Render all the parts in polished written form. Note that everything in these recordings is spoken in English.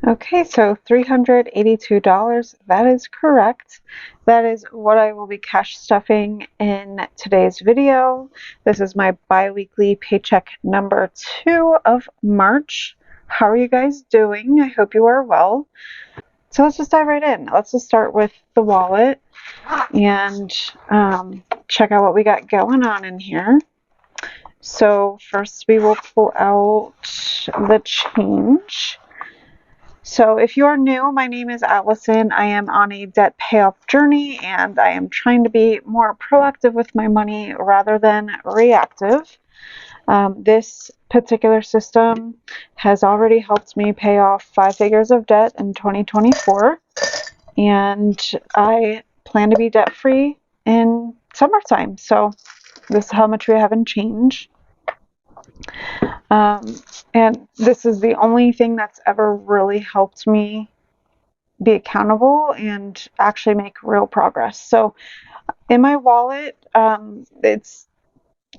Okay, so $382, that is correct. That is what I will be cash stuffing in today's video. This is my bi-weekly paycheck number 2 of March. How are you guys doing? I hope you are well. So let's just dive right in. Let's just start with the wallet and check out what we got going on in here. So first we will pull out the change. So if you are new, my name is Allison. I am on a debt payoff journey and I am trying to be more proactive with my money rather than reactive. This particular system has already helped me pay off 5 figures of debt in 2024, and I plan to be debt free in summertime. So this is how much we have in change. And this is the only thing that's ever really helped me be accountable and actually make real progress. So in my wallet, it's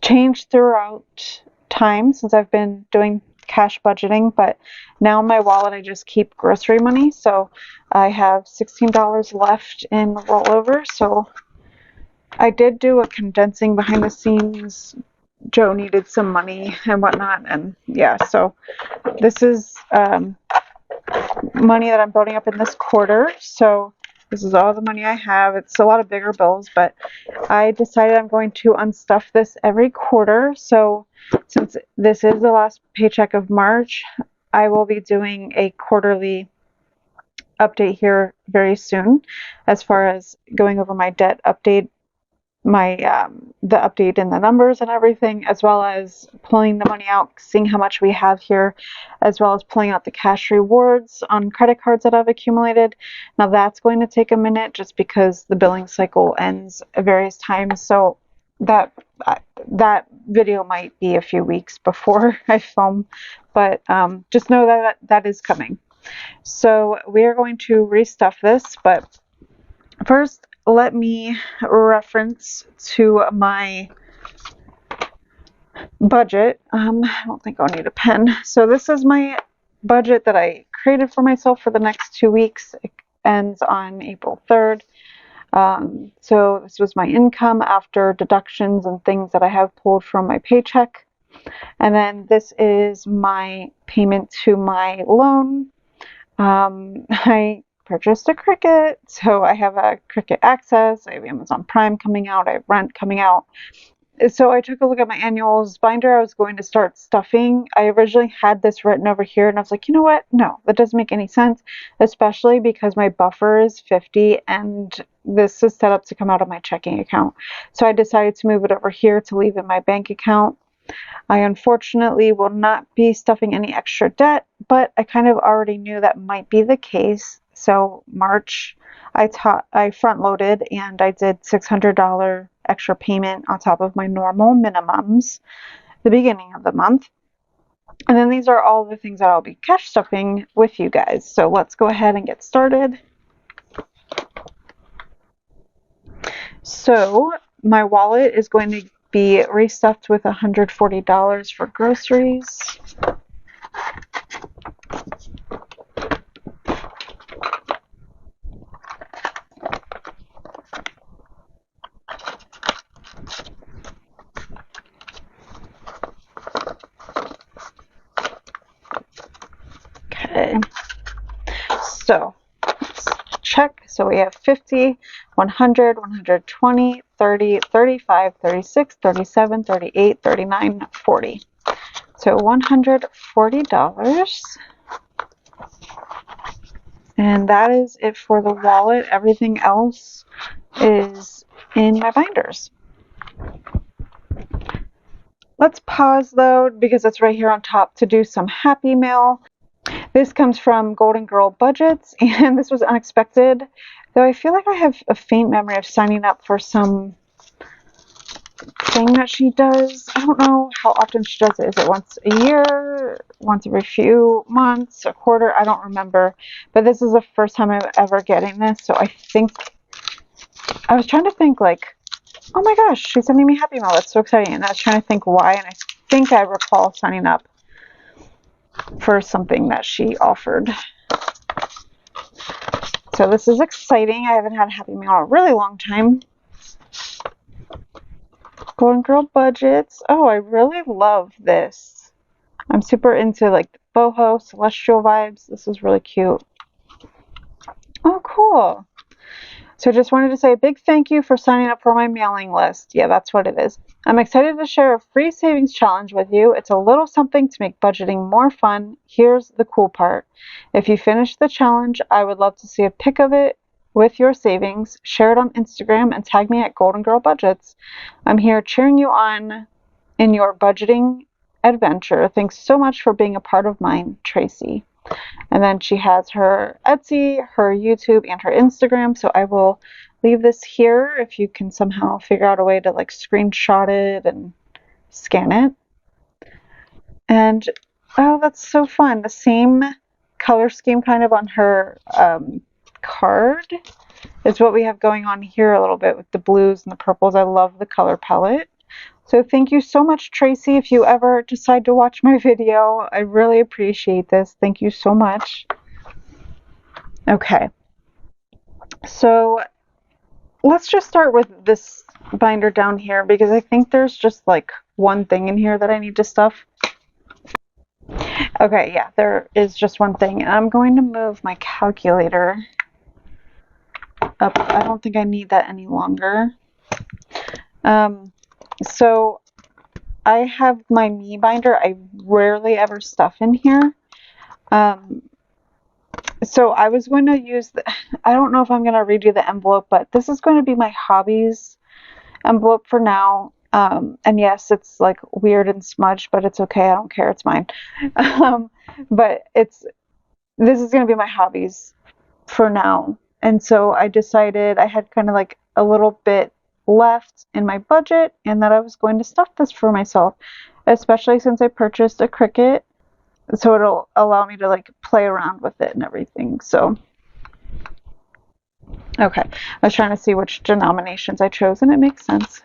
changed throughout time since I've been doing cash budgeting, but now in my wallet I just keep grocery money. So I have $16 left in rollover. So I did do a condensing behind the scenes. Joe needed some money and whatnot, and yeah, so this is money that I'm building up in this quarter. So this is all the money I have. It's a lot of bigger bills, but I decided I'm going to unstuff this every quarter. So since this is the last paycheck of March, I will be doing a quarterly update here very soon as far as going over my debt update, my the update in the numbers and everything, as well as pulling the money out, seeing how much we have here, as well as pulling out the cash rewards on credit cards that I've accumulated. Now that's going to take a minute just because the billing cycle ends at various times, so that video might be a few weeks before I film, but just know that that is coming. So we are going to restuff this, but first let me reference to my budget. I don't think I'll need a pen. So this is my budget that I created for myself for the next 2 weeks. It ends on April 3rd. So this was my income after deductions and things that I have pulled from my paycheck. And then this is my payment to my loan. I purchased a Cricut, so I have a Cricut Access, I have Amazon Prime coming out, I have rent coming out. So I took a look at my annuals binder I was going to start stuffing. I originally had this written over here and I was like, you know what? No, that doesn't make any sense, especially because my buffer is 50 and this is set up to come out of my checking account. So I decided to move it over here to leave in my bank account. I unfortunately will not be stuffing any extra debt, but I kind of already knew that might be the case. So March, I front loaded and I did $600 extra payment on top of my normal minimums the beginning of the month. And then these are all the things that I'll be cash stuffing with you guys. So let's go ahead and get started. So my wallet is going to be restuffed with $140 for groceries. Okay, so let's check. So we have 50, 100, 120, 30, 35, 36, 37, 38, 39, 40. So $140. And that is it for the wallet. Everything else is in my binders. Let's pause though, because it's right here on top, to do some happy mail. This comes from Golden Girl Budgets, and this was unexpected, though I feel like I have a faint memory of signing up for some thing that she does. I don't know how often she does it. Is it once a year, once every few months, a quarter? I don't remember, but this is the first time I'm ever getting this, so I think, I was trying to think like, oh my gosh, she's sending me happy mail, that's so exciting, and I was trying to think why, and I think I recall signing up for something that she offered. So this is exciting. I haven't had a Happy Meal in a really long time. Golden Girl budgets. Oh, I really love this. I'm super into like the boho celestial vibes. This is really cute. Oh, cool. So just wanted to say a big thank you for signing up for my mailing list. Yeah, that's what it is. I'm excited to share a free savings challenge with you. It's a little something to make budgeting more fun. Here's the cool part. If you finish the challenge, I would love to see a pic of it with your savings. Share it on Instagram and tag me at Golden Girl Budgets. I'm here cheering you on in your budgeting adventure. Thanks so much for being a part of mine, Tracy. And then she has her Etsy, her YouTube, and her Instagram. So I will leave this here if you can somehow figure out a way to like screenshot it and scan it. And oh, that's so fun. The same color scheme kind of on her card is what we have going on here a little bit with the blues and the purples. I love the color palette. So thank you so much, Tracy. If you ever decide to watch my video, I really appreciate this. Thank you so much. Okay, so let's just start with this binder down here because I think there's just like one thing in here that I need to stuff. Okay, yeah, there is just one thing. And I'm going to move my calculator up. I don't think I need that any longer. So I have my me binder. I rarely ever stuff in here. So I was going to use I don't know if I'm going to redo the envelope, but this is going to be my hobbies envelope for now. And yes, it's like weird and smudged, but it's okay. I don't care. It's mine. But this is going to be my hobbies for now. And so I decided I had kind of like a little bit left in my budget and that I was going to stuff this for myself, especially since I purchased a Cricut. So it'll allow me to like play around with it and everything. So, okay. I was trying to see which denominations I chose and it makes sense.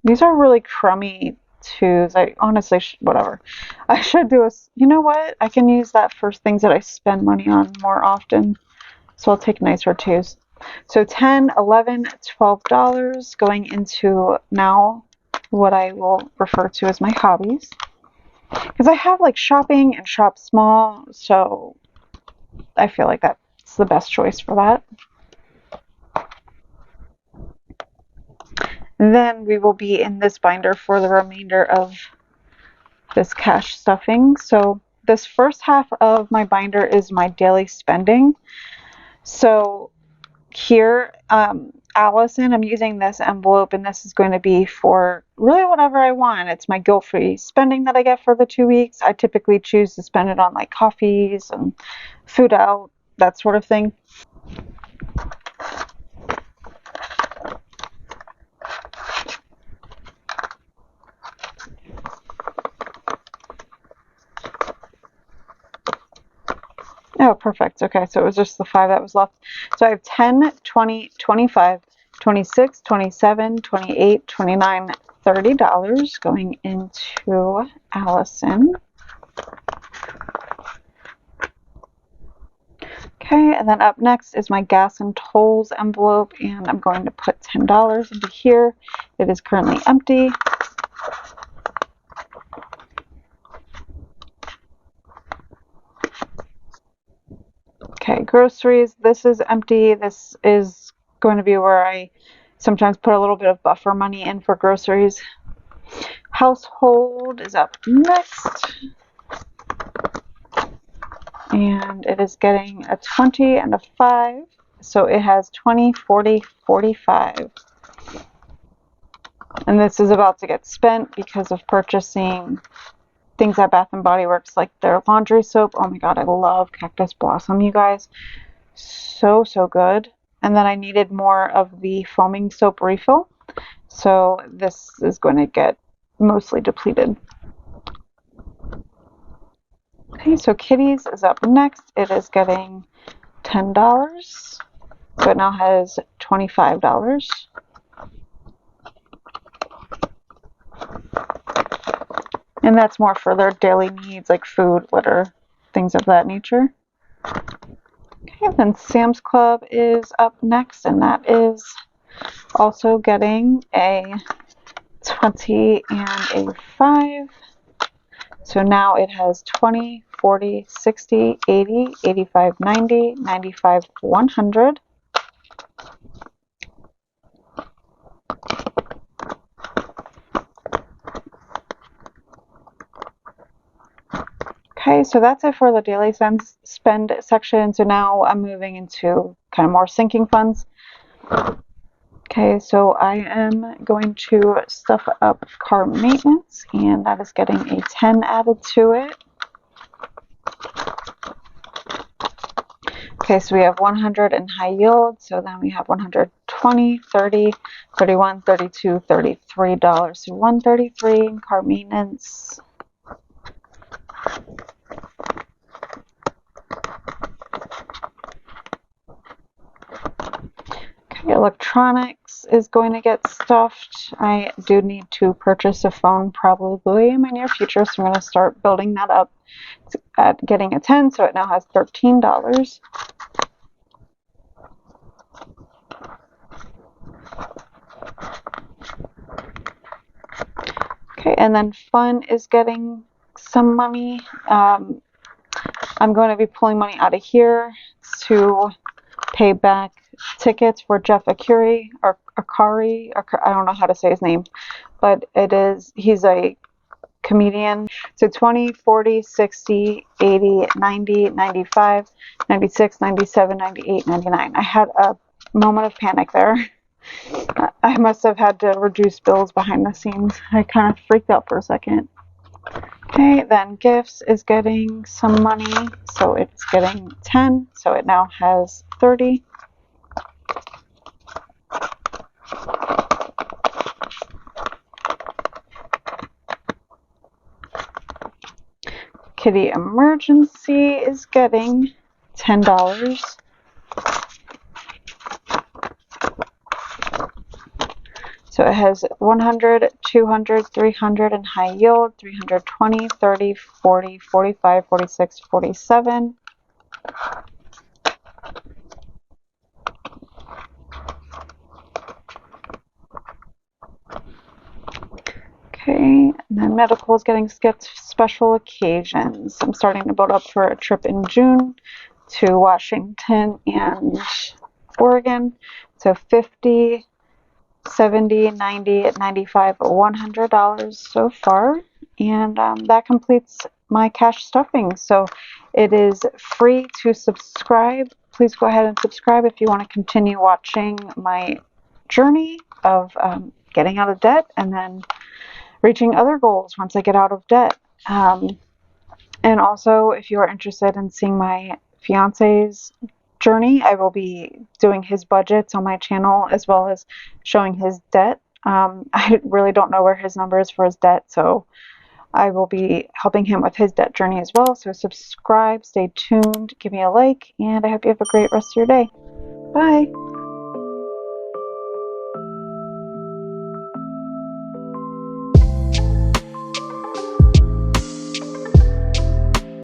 These are really crummy twos. I honestly, whatever. I should do you know what? I can use that for things that I spend money on more often. So I'll take nicer twos. So $10, $11, $12 going into now what I will refer to as my hobbies. Because I have like shopping and shop small, so I feel like that's the best choice for that. Then we will be in this binder for the remainder of this cash stuffing. So this first half of my binder is my daily spending. So here, Allison, I'm using this envelope and this is going to be for really whatever I want. It's my guilt-free spending that I get for the 2 weeks. I typically choose to spend it on like coffees and food out, that sort of thing. Oh, perfect. Okay, so it was just the 5 that was left. So I have 10, 20, 25, 26, 27, 28, 29, $30 going into Allison. Okay, and then up next is my gas and tolls envelope, and I'm going to put $10 into here. It is currently empty. Okay, groceries, this is empty. This is going to be where I sometimes put a little bit of buffer money in for groceries. Household is up next. And it is getting a 20 and a 5. So it has 20, 40, 45. And this is about to get spent because of purchasing things at Bath & Body Works, like their laundry soap. Oh my god, I love Cactus Blossom, you guys. So good. And then I needed more of the foaming soap refill. So this is going to get mostly depleted. Okay, so Kitty's is up next. It is getting $10. So it now has $25. And that's more for their daily needs like food, litter, things of that nature. Okay, then Sam's Club is up next, and that is also getting a 20 and a 5. So now it has 20, 40, 60, 80, 85, 90, 95, 100. Okay, so that's it for the daily spend section. So now I'm moving into kind of more sinking funds. Okay, so I am going to stuff up car maintenance, and that is getting a 10 added to it. Okay, so we have 100 in high yield, so then we have 120, 30, 31, 32, $33. So 133 in car maintenance. Okay, electronics is going to get stuffed. I do need to purchase a phone probably in my near future, so I'm going to start building that up at getting a 10, so it now has $13. Okay, and then fun is getting some money. I'm going to be pulling money out of here to pay back tickets for Jeff Akari, I don't know how to say his name, but he's a comedian. So 20, 40, 60, 80, 90, 95, 96, 97, 98, 99. I had a moment of panic there. I must have had to reduce bills behind the scenes. I kind of freaked out for a second. Okay, then gifts is getting some money, so it's getting 10, so it now has 30. Kitty Emergency is getting $10. So it has 100, 200, 300 in high yield, 320, 30, 40, 45, 46, 47. Okay, and then medical is getting skipped special occasions. I'm starting to build up for a trip in June to Washington and Oregon. So 50, 70, 90, 95, $100 so far. And that completes my cash stuffing. So it is free to subscribe. Please go ahead and subscribe if you want to continue watching my journey of getting out of debt and then reaching other goals once I get out of debt. And also, if you are interested in seeing my fiance's journey, I will be doing his budgets on my channel as well as showing his debt. I really don't know where his number is for his debt, so I will be helping him with his debt journey as well. So subscribe, stay tuned, give me a like, and I hope you have a great rest of your day. Bye.